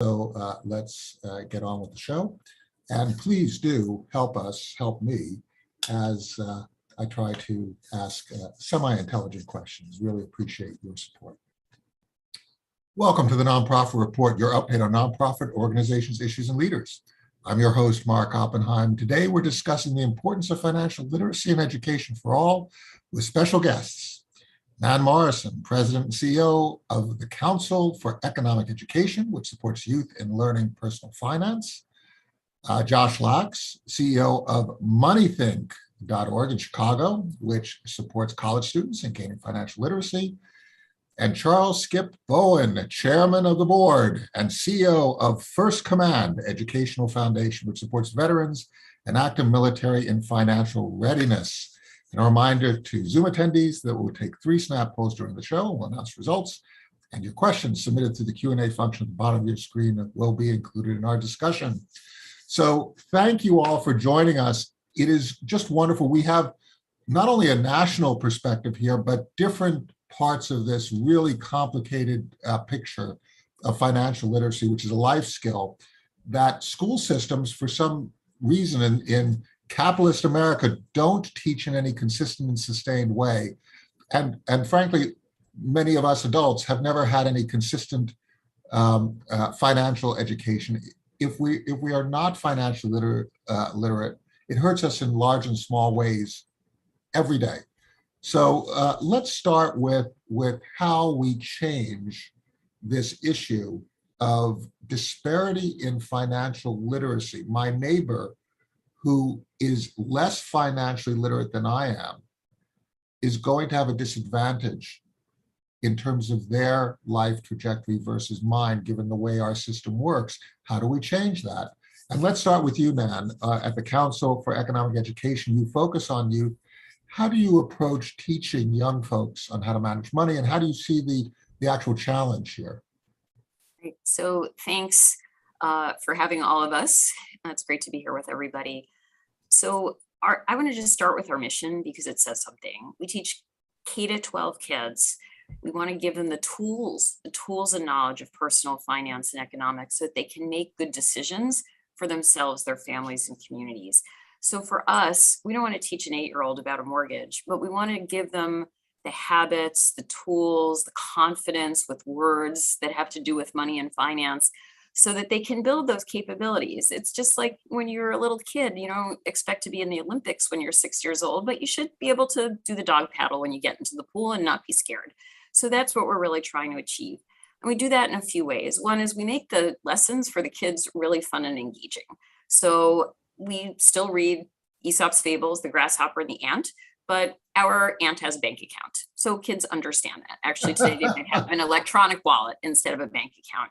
Let's get on with the show. And please do help me as I try to ask semi-intelligent questions. Really appreciate your support. Welcome to the Nonprofit Report, your update on nonprofit organizations, issues, and leaders. I'm your host, Mark Oppenheim. Today, we're discussing the importance of financial literacy and education for all with special guests. Nan Morrison, President and CEO of the Council for Economic Education, which supports youth in learning personal finance. Josh Lachs, CEO of moneythink.org in Chicago, which supports college students in gaining financial literacy. And Charles Skip Bowen, Chairman of the Board and CEO of First Command Educational Foundation, which supports veterans and active military in financial readiness. And a reminder to Zoom attendees that we'll take 3 snap polls during the show. We'll announce results, and your questions submitted through the Q&A function at the bottom of your screen will be included in our discussion. So thank you all for joining us. It is just wonderful. We have not only a national perspective here, but different parts of this really complicated picture of financial literacy, which is a life skill that school systems, for some reason in capitalist America, don't teach in any consistent and sustained way. And frankly, many of us adults have never had any consistent financial education. If we are not financially literate, it hurts us in large and small ways every day. So let's start with how we change this issue of disparity in financial literacy. My neighbor, who is less financially literate than I am, is going to have a disadvantage in terms of their life trajectory versus mine, given the way our system works. How do we change that? And let's start with you, Nan. At the Council for Economic Education, you focus on youth. How do you approach teaching young folks on how to manage money, and how do you see the actual challenge here? Great. So thanks for having all of us. It's great to be here with everybody. So I want to just start with our mission because it says something. We teach K-12 kids. We want to give them the tools and knowledge of personal finance and economics so that they can make good decisions for themselves, their families, and communities. So for us, we don't want to teach an 8-year-old about a mortgage, but we want to give them the habits, the tools, the confidence with words that have to do with money and finance so that they can build those capabilities. It's just like when you're a little kid, you don't expect to be in the Olympics when you're 6 years old, but you should be able to do the dog paddle when you get into the pool and not be scared. So that's what we're really trying to achieve. And we do that in a few ways. One is we make the lessons for the kids really fun and engaging. So we still read Aesop's fables, the grasshopper and the ant, but our ant has a bank account. So kids understand that. Actually, today they might have an electronic wallet instead of a bank account.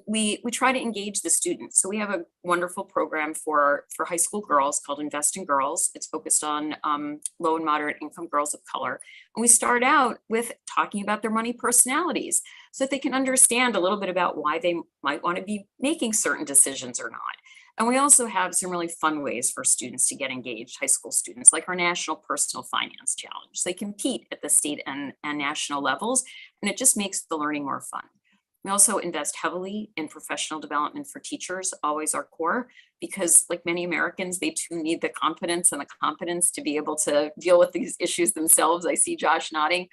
We try to engage the students. So we have a wonderful program for high school girls called Invest in Girls. It's focused on low and moderate income girls of color. And we start out with talking about their money personalities so that they can understand a little bit about why they might want to be making certain decisions or not. And we also have some really fun ways for students to get engaged, high school students, like our National Personal Finance Challenge. They compete at the state and national levels, and it just makes the learning more fun. We also invest heavily in professional development for teachers, always our core, because like many Americans, they too need the confidence and the competence to be able to deal with these issues themselves. I see Josh nodding.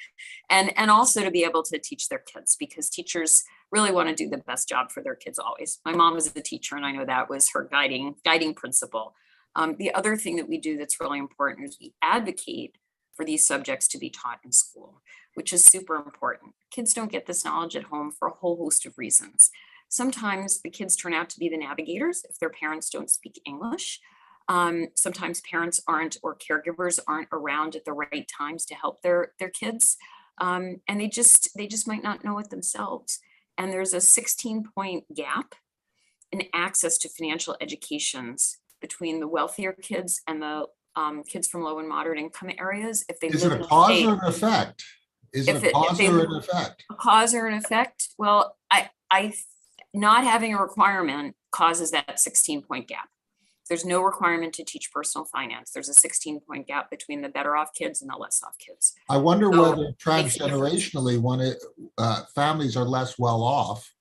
And also to be able to teach their kids, because teachers really want to do the best job for their kids always. My mom was a teacher, and I know that was her guiding principle. The other thing that we do that's really important is we advocate for these subjects to be taught in school, which is super important. Kids don't get this knowledge at home for a whole host of reasons. Sometimes the kids turn out to be the navigators if their parents don't speak English. Sometimes parents aren't, or caregivers aren't around at the right times to help their kids. And they just might not know it themselves. And there's a 16-point gap in access to financial educations between the wealthier kids and the kids from low and moderate income areas. If they Is it a cause or an effect? Is it a cause or an effect? A cause or an effect? Well, I not having a requirement causes that 16-point gap. There's no requirement to teach personal finance. There's a 16-point gap between the better off kids and the less off kids. I wonder whether transgenerationally, when families are less well off,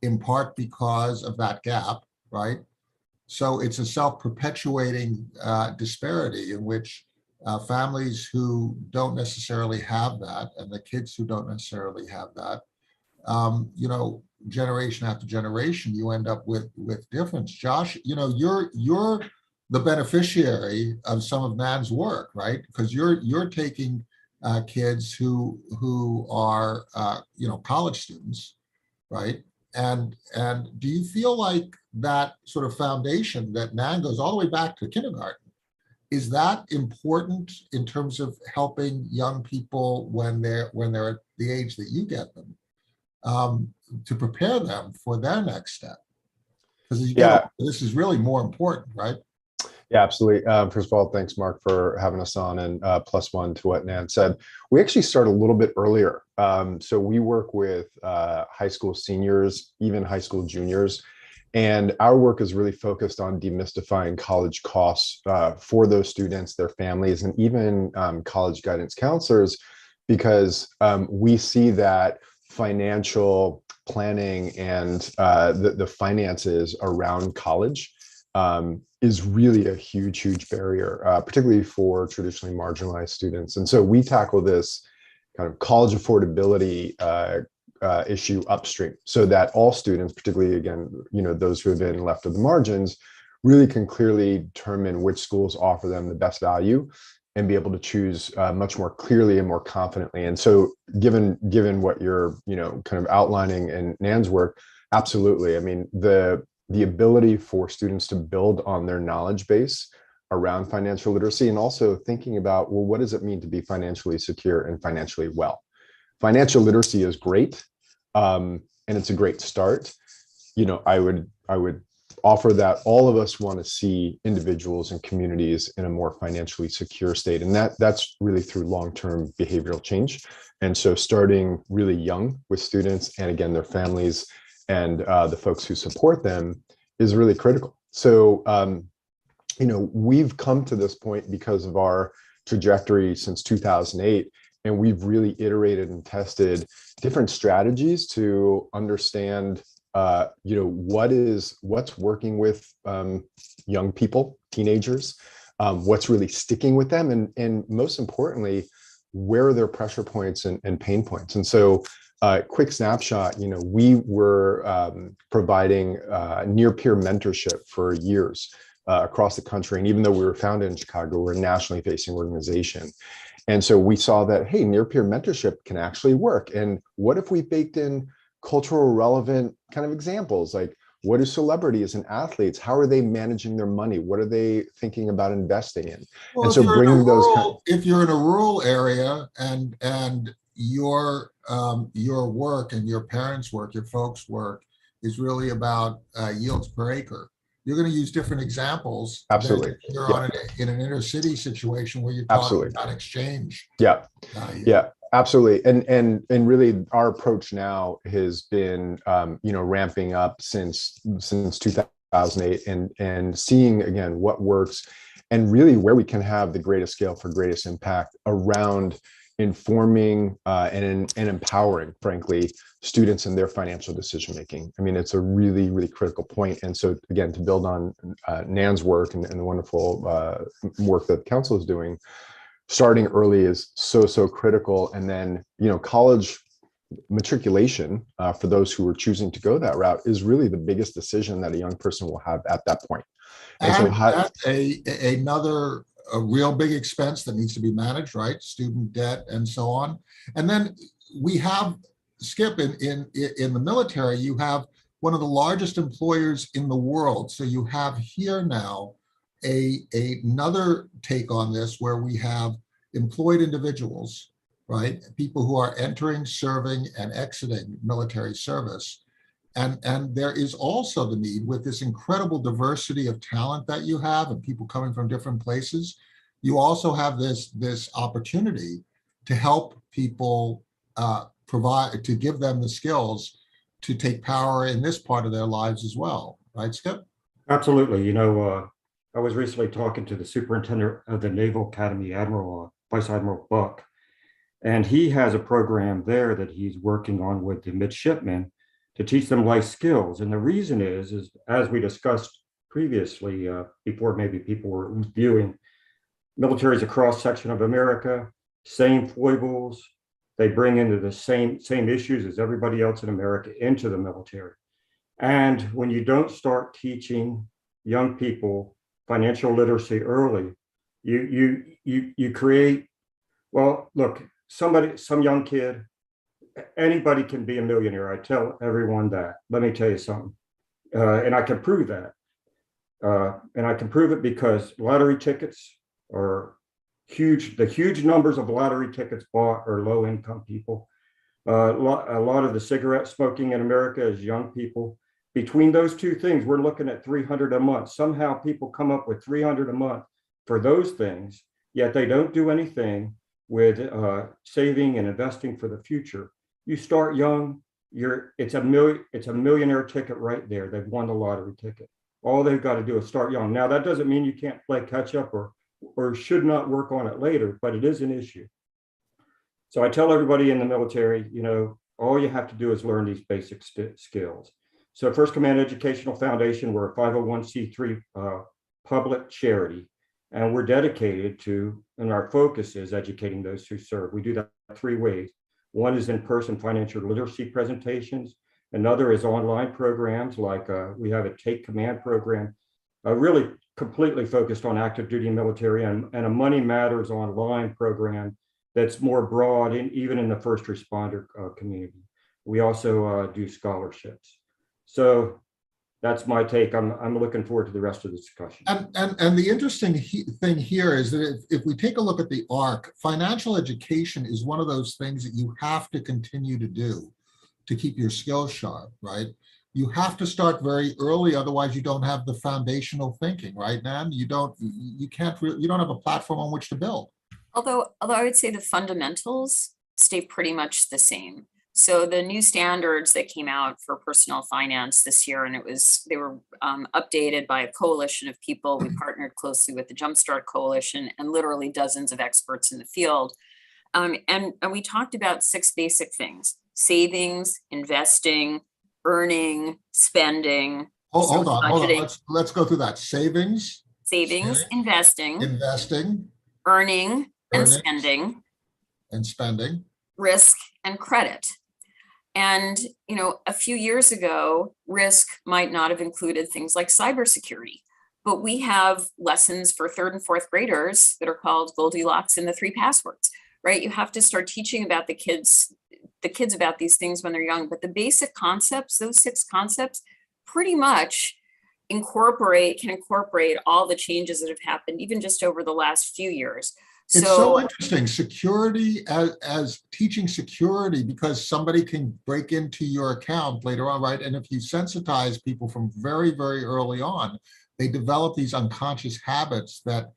in part because of that gap, right? So it's a self-perpetuating disparity in which families who don't necessarily have that, and the kids who don't necessarily have that, generation after generation, you end up with difference. Josh, you're the beneficiary of some of Nan's work, right? Because you're taking kids who are college students, right? And do you feel like that sort of foundation that Nan goes all the way back to kindergarten, is that important in terms of helping young people when they're at the age that you get them, to prepare them for their next step? Because as you get older, this is really more important, right? Yeah, absolutely. First of all, thanks, Mark, for having us on, and +1 to what Nan said. We actually start a little bit earlier. So we work with high school seniors, even high school juniors, and our work is really focused on demystifying college costs for those students, their families, and even college guidance counselors, because we see that financial planning and the finances around college is really a huge barrier, particularly for traditionally marginalized students. And so we tackle this kind of college affordability issue upstream, so that all students, particularly, again, those who have been left at the margins, really can clearly determine which schools offer them the best value and be able to choose much more clearly and more confidently. And so given what you're kind of outlining in Nan's work, absolutely. I mean, the ability for students to build on their knowledge base around financial literacy, and also thinking about, well, what does it mean to be financially secure and financially well? Financial literacy is great, and it's a great start. I would offer that all of us want to see individuals and communities in a more financially secure state, and that's really through long-term behavioral change. And so starting really young with students, and again, their families and the folks who support them, is really critical. So, we've come to this point because of our trajectory since 2008, and we've really iterated and tested different strategies to understand, what's working with young people, teenagers, what's really sticking with them, and most importantly, where are their pressure points and pain points. And so, quick snapshot, we were providing near-peer mentorship for years across the country. And even though we were founded in Chicago, we're a nationally facing organization. And so we saw that, hey, near-peer mentorship can actually work. And what if we baked in cultural relevant kind of examples? Like, what do celebrities and athletes, how are they managing their money? What are they thinking about investing in? Well, and so bringing those if you're in a rural area and your work and your parents' work, your folks' work is really about yields per acre, you're going to use different examples. Absolutely. Than you're in an inner city situation where you're talking about exchange. Yeah. Absolutely. And really our approach now has been, ramping up since 2008, and seeing again what works and really where we can have the greatest scale for greatest impact around informing and empowering, frankly, students in their financial decision making. I mean, it's a really, really critical point. And so, again, to build on Nan's work and the wonderful work that the council is doing, starting early is so critical. And then, college matriculation for those who are choosing to go that route is really the biggest decision that a young person will have at that point. And so another a real big expense that needs to be managed, right? Student debt and so on. And then we have, Skip, in the military, you have one of the largest employers in the world. So you have here now another take on this where we have employed individuals, right? People who are entering, serving, and exiting military service. And there is also the need, with this incredible diversity of talent that you have and people coming from different places, you also have this opportunity to help people to give them the skills to take power in this part of their lives as well. Right, Skip? Absolutely. I was recently talking to the superintendent of the Naval Academy, Admiral Vice Admiral Buck, and he has a program there that he's working on with the midshipmen to teach them life skills. And the reason is as we discussed previously, before maybe people were viewing, military is a cross section of America, same foibles. They bring into the same issues as everybody else in America into the military. And when you don't start teaching young people financial literacy early, you create, well, look, some young kid, anybody can be a millionaire. I tell everyone that. Let me tell you something. And I can prove that. And I can prove it because lottery tickets are huge. The huge numbers of lottery tickets bought are low income people. A lot of the cigarette smoking in America is young people. Between those two things, we're looking at $300 a month. Somehow people come up with $300 a month for those things, yet they don't do anything with saving and investing for the future. You start young, it's a millionaire ticket right there. They've won the lottery ticket. All they've got to do is start young. Now, that doesn't mean you can't play catch up or should not work on it later, but it is an issue. So I tell everybody in the military, all you have to do is learn these basic skills. So First Command Educational Foundation, we're a 501c3 public charity, and we're dedicated to, and our focus is educating those who serve. We do that 3 ways. One is in-person financial literacy presentations. Another is online programs like we have a Take Command program, really completely focused on active duty military, and a Money Matters online program that's more broad, even in the first responder community. We also do scholarships. So that's my take. I'm looking forward to the rest of the discussion. And the interesting thing here is that if we take a look at the arc, financial education is one of those things that you have to continue to do to keep your skills sharp, right? You have to start very early, otherwise you don't have the foundational thinking, right, Nan? You don't have a platform on which to build. Although I would say the fundamentals stay pretty much the same. So the new standards that came out for personal finance this year, and they were updated by a coalition of people. We partnered closely with the Jumpstart Coalition and literally dozens of experts in the field. And we talked about 6 basic things: savings, investing, earning, spending. Hold on. Let's go through that. Savings, investing, earning, and spending, risk, and credit. And, a few years ago, risk might not have included things like cybersecurity, but we have lessons for 3rd and 4th graders that are called Goldilocks and the 3 passwords, right? You have to start teaching about the kids about these things when they're young, but the basic concepts, those 6 concepts, pretty much can incorporate all the changes that have happened, even just over the last few years. It's so interesting. Security as teaching security, because somebody can break into your account later on, right? And if you sensitize people from very, very early on, they develop these unconscious habits that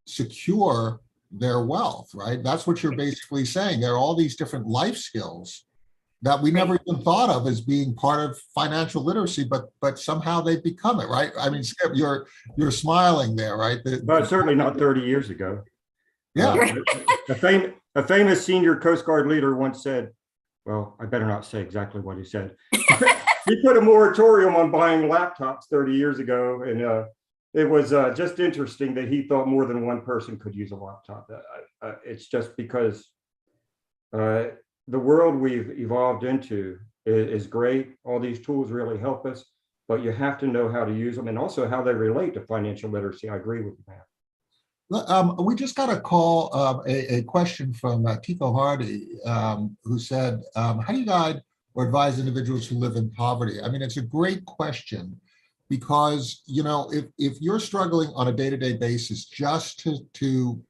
secure their wealth, right? That's what you're basically saying. There are all these different life skills that we never even thought of as being part of financial literacy, but somehow they've become it, right? I mean, Skip, you're smiling there, right? But certainly not 30 years ago. Yeah. A famous senior Coast Guard leader once said, well, I better not say exactly what he said. He put a moratorium on buying laptops 30 years ago. And it was just interesting that he thought more than one person could use a laptop. It's just because the world we've evolved into is great. All these tools really help us, but you have to know how to use them and also how they relate to financial literacy. I agree with you, Matt. We just got a call, a question from Tico Hardy, who said, how do you guide or advise individuals who live in poverty? I mean, it's a great question because, if you're struggling on a day-to-day basis just to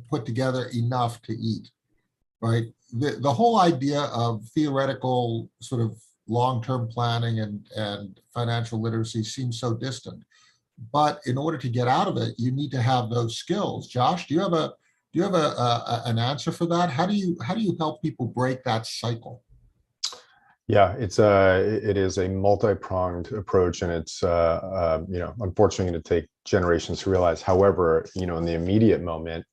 put together enough to eat, right? The whole idea of theoretical sort of long-term planning and financial literacy seems so distant. But in order to get out of it, you need to have those skills. Josh, do you have an answer for that? How do you help people break that cycle? Yeah, it is a multi-pronged approach, and it's unfortunately going to take generations to realize. However, in the immediate moment,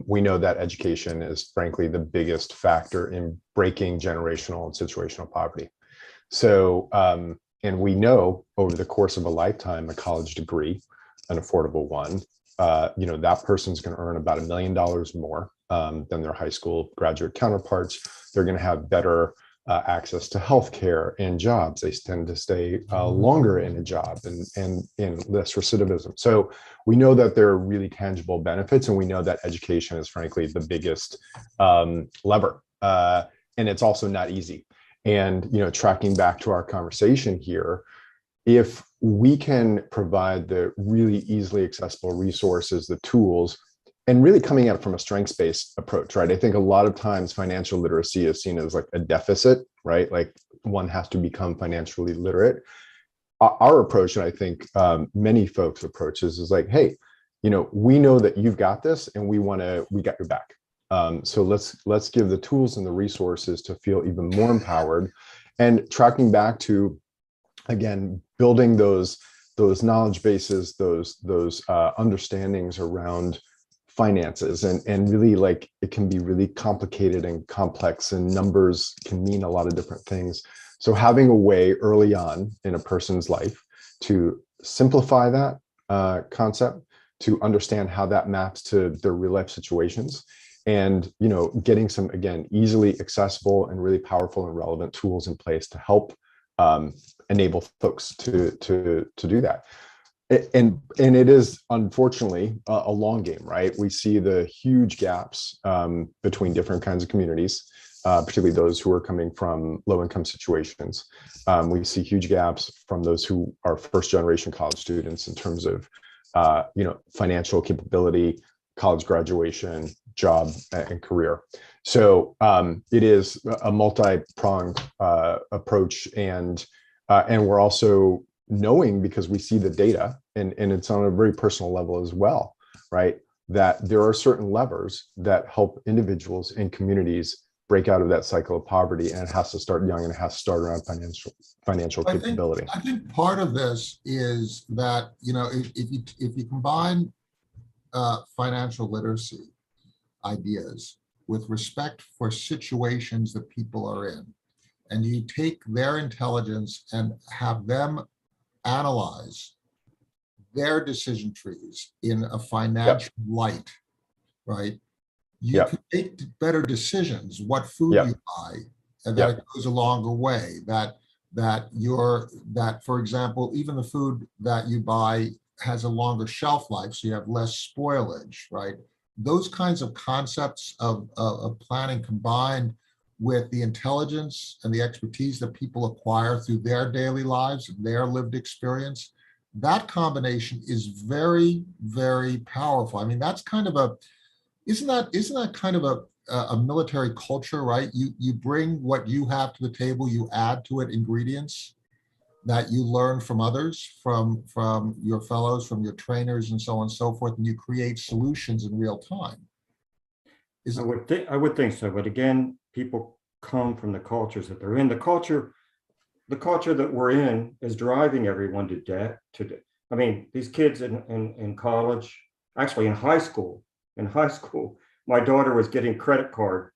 we know that education is frankly the biggest factor in breaking generational and situational poverty. So, and we know over the course of a lifetime, a college degree, an affordable one, that person's going to earn about $1 million more than their high school graduate counterparts. They're going to have better access to healthcare and jobs. They tend to stay longer in a job and less recidivism. So we know that there are really tangible benefits, and we know that education is frankly the biggest lever. And it's also not easy. And, tracking back to our conversation here, if we can provide the really easily accessible resources, the tools, and really coming at it from a strengths-based approach, right? I think a lot of times financial literacy is seen as like a deficit, right? Like one has to become financially literate. Our approach, and I think many folks' approaches, is like, hey, we know that you've got this, and we got your back. So let's give the tools and the resources to feel even more empowered, and tracking back to, again, building those knowledge bases, those understandings around finances, and really, like, it can be really complicated and complex, and numbers can mean a lot of different things. So having a way early on in a person's life to simplify that concept, to understand how that maps to their real life situations, and getting some, again, easily accessible and really powerful and relevant tools in place to help enable folks to do that. And it is unfortunately a long game, right? We see the huge gaps between different kinds of communities, particularly those who are coming from low-income situations. We see huge gaps from those who are first-generation college students in terms of financial capability, college graduation, job, and career. So it is a multi-pronged approach, and we're also knowing, because we see the data, and it's on a very personal level as well, right, that there are certain levers that help individuals and communities break out of that cycle of poverty, and it has to start young, and it has to start around financial capability. I think part of this is that, if you combine financial literacy ideas with respect for situations that people are in, and you take their intelligence and have them analyze their decision trees in a financial light, right? You can make better decisions, what food you buy, and that it goes a longer way, that for example, even the food that you buy has a longer shelf life, so you have less spoilage, right? Those kinds of concepts of planning, combined with the intelligence and the expertise that people acquire through their daily lives and their lived experience, that combination is very, very powerful. I mean, that's kind of isn't that kind of a military culture, right? You bring what you have to the table, you add to it ingredients that you learn from others, from your fellows, from your trainers, and so on and so forth, and you create solutions in real time. I would think so, but again, people come from the cultures that they're in. The culture that we're in is driving everyone to debt. I mean, these kids in college, actually in high school, my daughter was getting credit cards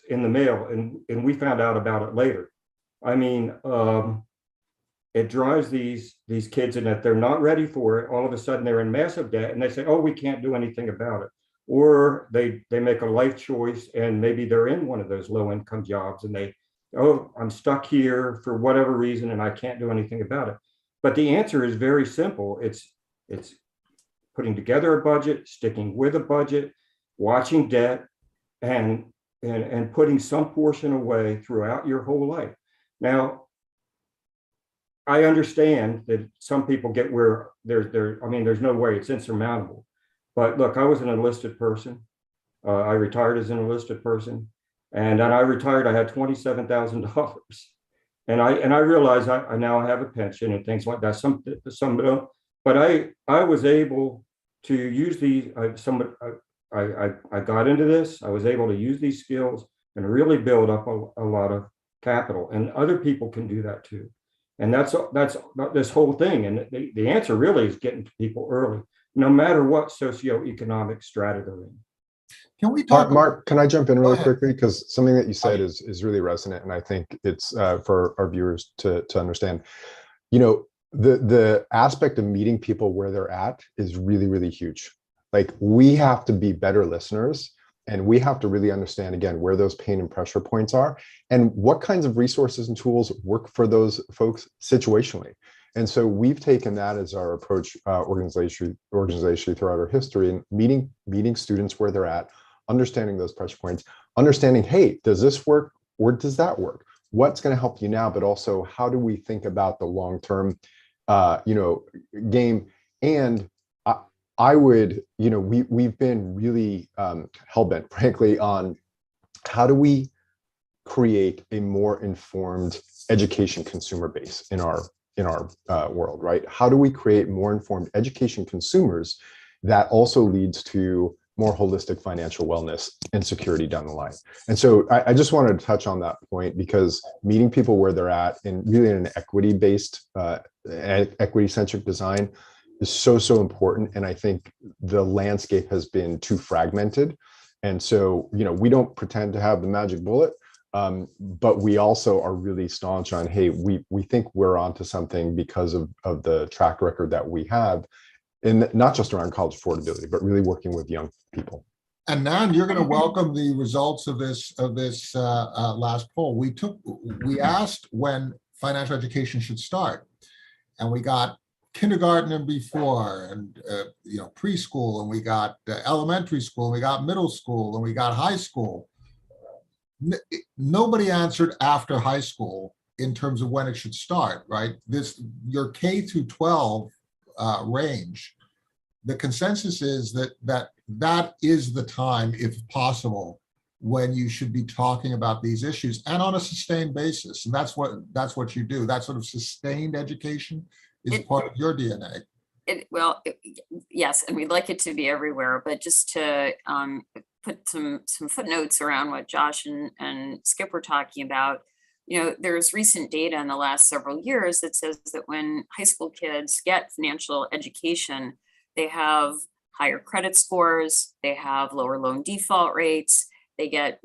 in the mail, and we found out about it later. I mean, it drives these kids, and if they're not ready for it, all of a sudden they're in massive debt, and they say, oh, we can't do anything about it. Or they make a life choice, and maybe they're in one of those low income jobs, and I'm stuck here for whatever reason, and I can't do anything about it. But the answer is very simple. It's putting together a budget, sticking with a budget, watching debt, and putting some portion away throughout your whole life. Now, I understand that some people get where there's no way, it's insurmountable. But look, I was an enlisted person. I retired as an enlisted person. And then I retired, I had $27,000. And I realized I now have a pension and things like that. Some don't, but I was able to use these, I got into this, I was able to use these skills and really build up a lot of capital, and other people can do that too. And that's this whole thing. And the answer really is getting to people early, no matter what socioeconomic strata they're in. Can we talk? Mark, can I jump in really ahead. quickly? Because something that you said is really resonant, and I think it's for our viewers to understand. You know, the aspect of meeting people where they're at is really, really huge. Like, we have to be better listeners, and we have to really understand, again, where those pain and pressure points are and what kinds of resources and tools work for those folks situationally. And so we've taken that as our approach organizationally throughout our history, and meeting students where they're at, understanding those pressure points, understanding, hey, does this work or does that work? What's going to help you now, but also how do we think about the long-term, game? And I would, we've been really hell-bent, frankly, on how do we create a more informed education consumer base in our world, right? How do we create more informed education consumers that also leads to more holistic financial wellness and security down the line? And so I just wanted to touch on that point, because meeting people where they're at and really in an equity-based, equity-centric design is so important. And I think the landscape has been too fragmented. And so, we don't pretend to have the magic bullet, but we also are really staunch on, hey, we think we're onto something because of the track record that we have, and not just around college affordability, but really working with young people. And now you're going to welcome the results of this last poll. We asked when financial education should start, and we got kindergarten and before, and preschool, and we got elementary school, and we got middle school, and we got high school. Nobody answered after high school in terms of when it should start, right? Your K through 12 range, the consensus is that is the time, if possible, when you should be talking about these issues, and on a sustained basis. And that's what you do. That sort of sustained education is part of your DNA. Yes, and we'd like it to be everywhere, but just to put some footnotes around what Josh and Skip were talking about. There's recent data in the last several years that says that when high school kids get financial education, they have higher credit scores, they have lower loan default rates, they get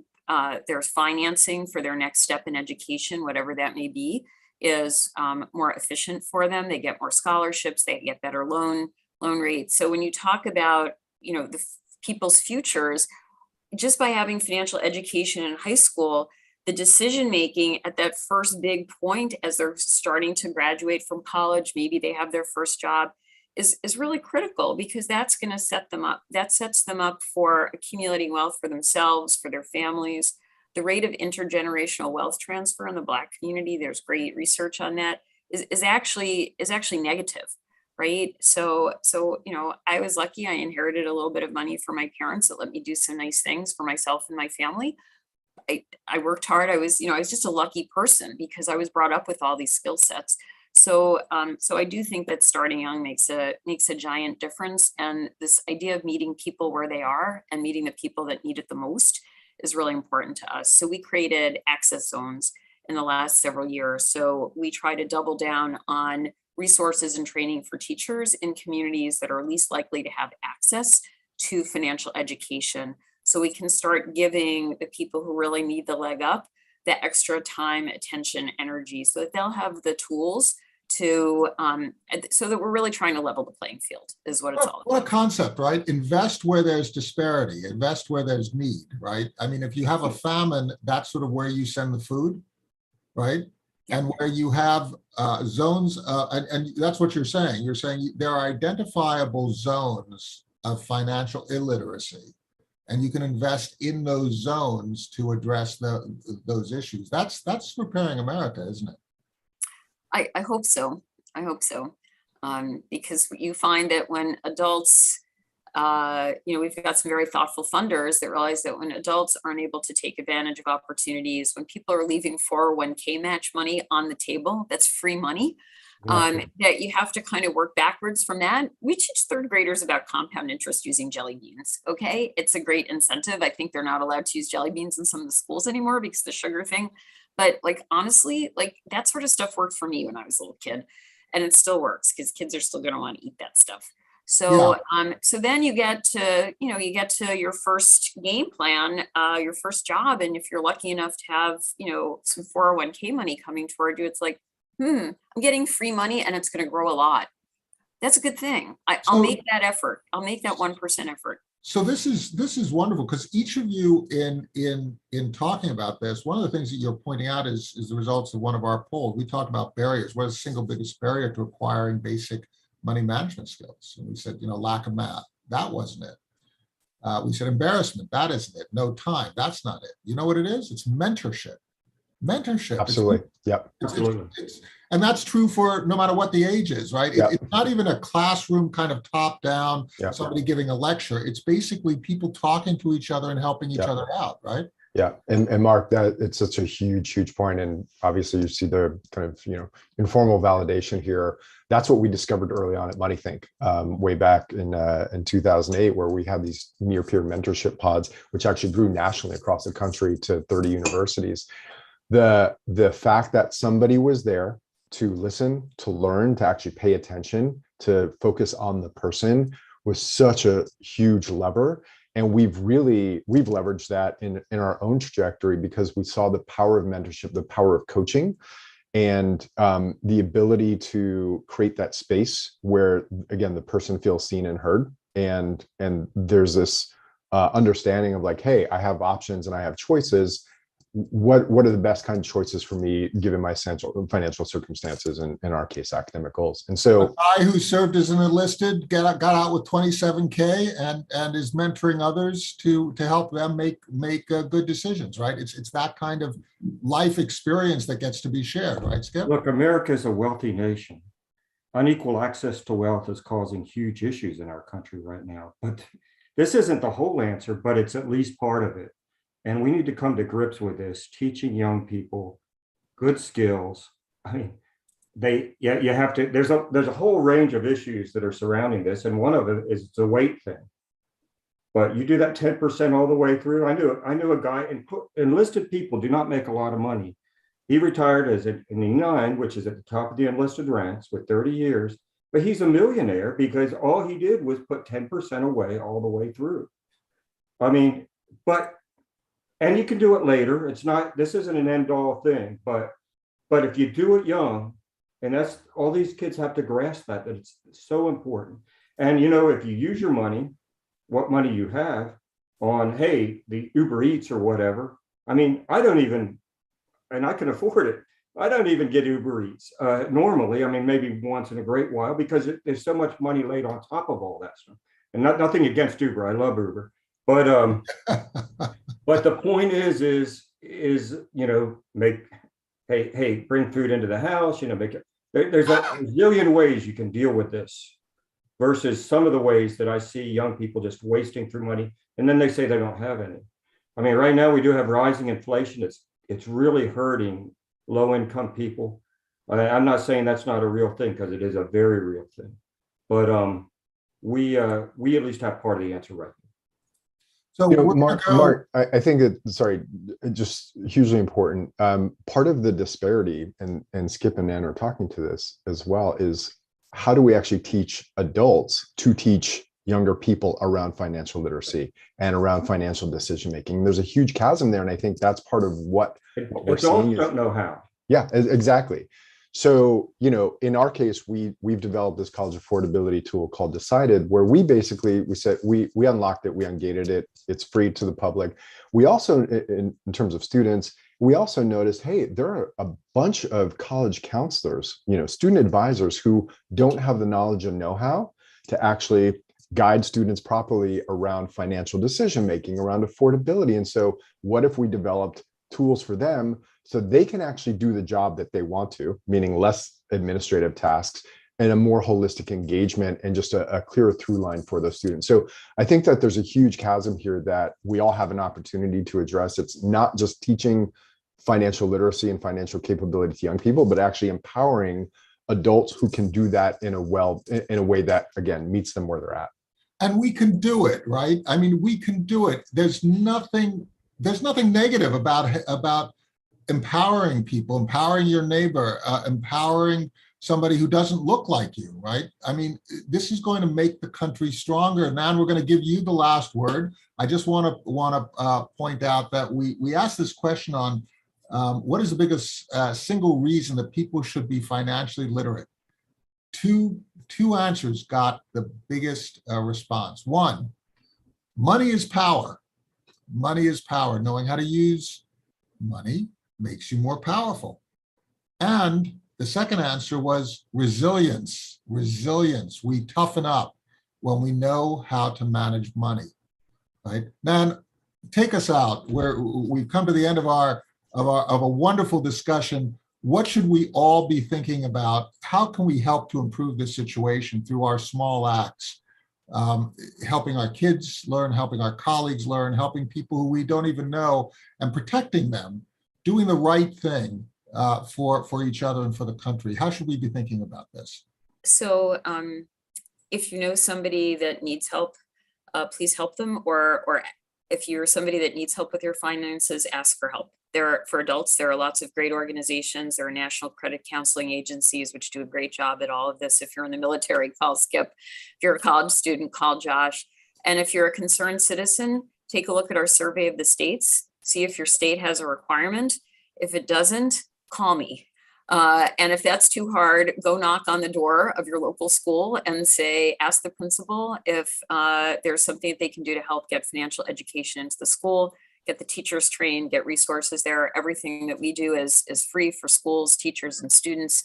there's financing for their next step in education, whatever that may be, is more efficient for them. They get more scholarships, they get better loan rates. So when you talk about the people's futures, just by having financial education in high school, the decision making at that first big point as they're starting to graduate from college, maybe they have their first job, is really critical, because that's going to set them up. That sets them up for accumulating wealth for themselves, for their families. The rate of intergenerational wealth transfer in the Black community, there's great research on that, is actually negative, right? So I was lucky. I inherited a little bit of money from my parents that let me do some nice things for myself and my family. I worked hard. I was just a lucky person because I was brought up with all these skill sets. So I do think that starting young makes a giant difference. And this idea of meeting people where they are and meeting the people that need it the most is really important to us. So we created access zones in the last several years. So we try to double down on resources and training for teachers in communities that are least likely to have access to financial education. So we can start giving the people who really need the leg up the extra time, attention, energy, so that they'll have the tools to, so that we're really trying to level the playing field is what it's all about. What a concept, right? Invest where there's disparity, invest where there's need, right? I mean, if you have a famine, that's sort of where you send the food, right? And where you have zones, and that's what you're saying. You're saying there are identifiable zones of financial illiteracy, and you can invest in those zones to address those issues. That's repairing America, isn't it? I hope so. I hope so. Because you find that when adults, we've got some very thoughtful funders that realize that when adults aren't able to take advantage of opportunities, when people are leaving 401k match money on the table, that's free money, that you have to kind of work backwards from that. We teach third graders about compound interest using jelly beans. Okay. It's a great incentive. I think they're not allowed to use jelly beans in some of the schools anymore because of the sugar thing. But honestly, that sort of stuff worked for me when I was a little kid, and it still works because kids are still going to want to eat that stuff. So, so then you get to, you get to your first game plan, your first job. And if you're lucky enough to have, some 401k money coming toward you, it's like, I'm getting free money and it's going to grow a lot. That's a good thing. I'll make that effort. I'll make that 1% effort. So this is wonderful, because each of you in talking about this, one of the things that you're pointing out is the results of one of our polls. We talked about barriers. What is the single biggest barrier to acquiring basic money management skills? And we said, lack of math. That wasn't it. We said embarrassment. That isn't it. No time. That's not it. You know what it is? It's mentorship. Mentorship. Absolutely. Yep. Absolutely. And that's true for no matter what the age is, right? Yep. It's not even a classroom kind of top down, Yep. somebody giving a lecture. It's basically people talking to each other and helping each Yep. other out, right? Yeah. And Mark, that it's such a huge point. And obviously you see the kind of, informal validation here. That's what we discovered early on at MoneyThink, way back in 2008, where we had these near peer mentorship pods, which actually grew nationally across the country to 30 universities. The fact that somebody was there to listen, to learn, to actually pay attention, to focus on the person was such a huge lever. And we've leveraged that in our own trajectory, because we saw the power of mentorship, the power of coaching, and the ability to create that space where, again, the person feels seen and heard. And there's this understanding of like, hey, I have options and I have choices. What are the best kind of choices for me, given my financial circumstances, and in our case, academic goals? And so, a guy who served as an enlisted got out with 27K and is mentoring others to help them make good decisions, right? It's that kind of life experience that gets to be shared, right, Skip? Look, America is a wealthy nation. Unequal access to wealth is causing huge issues in our country right now. But this isn't the whole answer, but it's at least part of it. And we need to come to grips with this, teaching young people good skills. I mean, you have to, there's a whole range of issues that are surrounding this. And one of it is the weight thing. But you do that 10% all the way through. I knew a guy, enlisted people do not make a lot of money. He retired as an E9, which is at the top of the enlisted ranks with 30 years, but he's a millionaire because all he did was put 10% away all the way through. I mean, and you can do it later. This isn't an end all thing, but if you do it young, and that's all these kids have to grasp that it's so important. And, if you use your money, what money you have on, hey, the Uber Eats or whatever. I mean, I don't even, and I can afford it. I don't even get Uber Eats normally. I mean, maybe once in a great while, because there's so much money laid on top of all that stuff. And nothing against Uber. I love Uber. But but the point is bring food into the house, make it. There's a zillion ways you can deal with this, versus some of the ways that I see young people just wasting through money, and then they say they don't have any. I mean, right now we do have rising inflation. It's really hurting low-income people. I'm not saying that's not a real thing, because it is a very real thing. But we at least have part of the answer right now. So Mark, I think just hugely important. Part of the disparity, and Skip and Nan are talking to this as well, is how do we actually teach adults to teach younger people around financial literacy and around financial decision making? There's a huge chasm there, and I think that's part of what we're seeing. Adults don't know how. Yeah, exactly. So, in our case, we've developed this college affordability tool called Decided, where we said we unlocked it, we ungated it, it's free to the public. We also, in terms of students, we also noticed, hey, there are a bunch of college counselors, student advisors who don't have the knowledge and know-how to actually guide students properly around financial decision making, around affordability. And so what if we developed tools for them so they can actually do the job that they want to, meaning less administrative tasks and a more holistic engagement, and just a clearer through line for those students. So I think that there's a huge chasm here that we all have an opportunity to address. It's not just teaching financial literacy and financial capability to young people, but actually empowering adults who can do that in a way that, again, meets them where they're at. And we can do it, right? I mean, we can do it. There's nothing negative about empowering people, empowering your neighbor, empowering somebody who doesn't look like you, right? I mean, this is going to make the country stronger. Nan, we're going to give you the last word. I just want to point out that we asked this question on what is the biggest single reason that people should be financially literate? Two answers got the biggest response. One, money is power. Money is power. Knowing how to use money makes you more powerful. And the second answer was resilience. Resilience. We toughen up when we know how to manage money. Right? Now, take us out. We've come to the end of a wonderful discussion. What should we all be thinking about? How can we help to improve this situation through our small acts? Helping our kids learn, helping our colleagues learn, helping people who we don't even know, and protecting them, doing the right thing for each other and for the country. How should we be thinking about this? So if you know somebody that needs help, please help them. Or if you're somebody that needs help with your finances, ask for help. For adults, there are lots of great organizations. There are national credit counseling agencies, which do a great job at all of this. If you're in the military, call Skip. If you're a college student, call Josh. And if you're a concerned citizen, take a look at our survey of the states, see if your state has a requirement. If it doesn't, call me. And if that's too hard, go knock on the door of your local school and say, ask the principal if there's something that they can do to help get financial education into the school, get the teachers trained, get resources there. Everything that we do is free for schools, teachers, and students.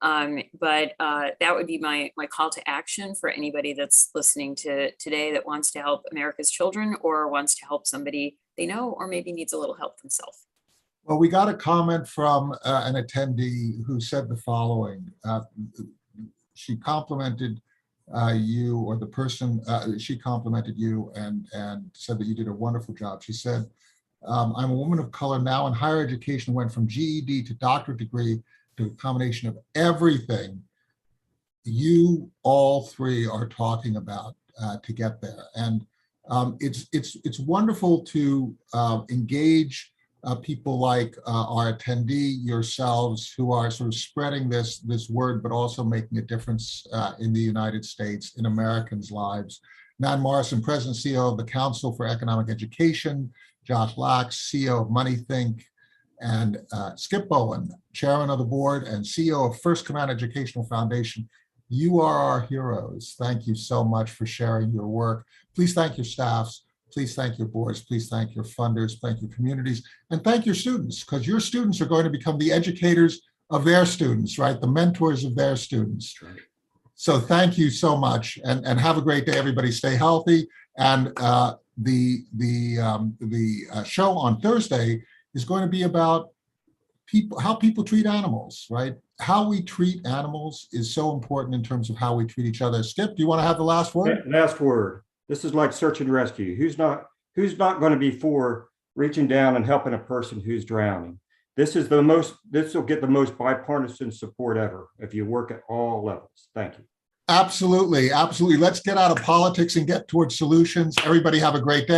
But that would be my call to action for anybody that's listening to today that wants to help America's children or wants to help somebody they know or maybe needs a little help themselves. Well, we got a comment from an attendee who said the following. She complimented you, or the person, she complimented you and said that you did a wonderful job. She said, I'm a woman of color now in higher education, went from GED to doctorate degree to a combination of everything you all three are talking about to get there. And it's wonderful to engage people like our attendee, yourselves, who are sort of spreading this word, but also making a difference in the United States, in Americans' lives. Nan Morrison, President and CEO of the Council for Economic Education, Josh Lachs, CEO of MoneyThink, and Skip Bowen, Chairman of the Board and CEO of First Command Educational Foundation. You are our heroes. Thank you so much for sharing your work. Please thank your staffs. Please thank your boards. Please thank your funders. Thank your communities. And thank your students, because your students are going to become the educators of their students, right? The mentors of their students. Right. So thank you so much, and have a great day, everybody. Stay healthy. And the show on Thursday is going to be about people, how people treat animals, right? How we treat animals is so important in terms of how we treat each other. Skip, do you want to have the last word? Last word. This is like search and rescue. Who's not going to be for reaching down and helping a person who's drowning? This will get the most bipartisan support ever if you work at all levels. Thank you. Absolutely. Absolutely. Let's get out of politics and get towards solutions. Everybody have a great day.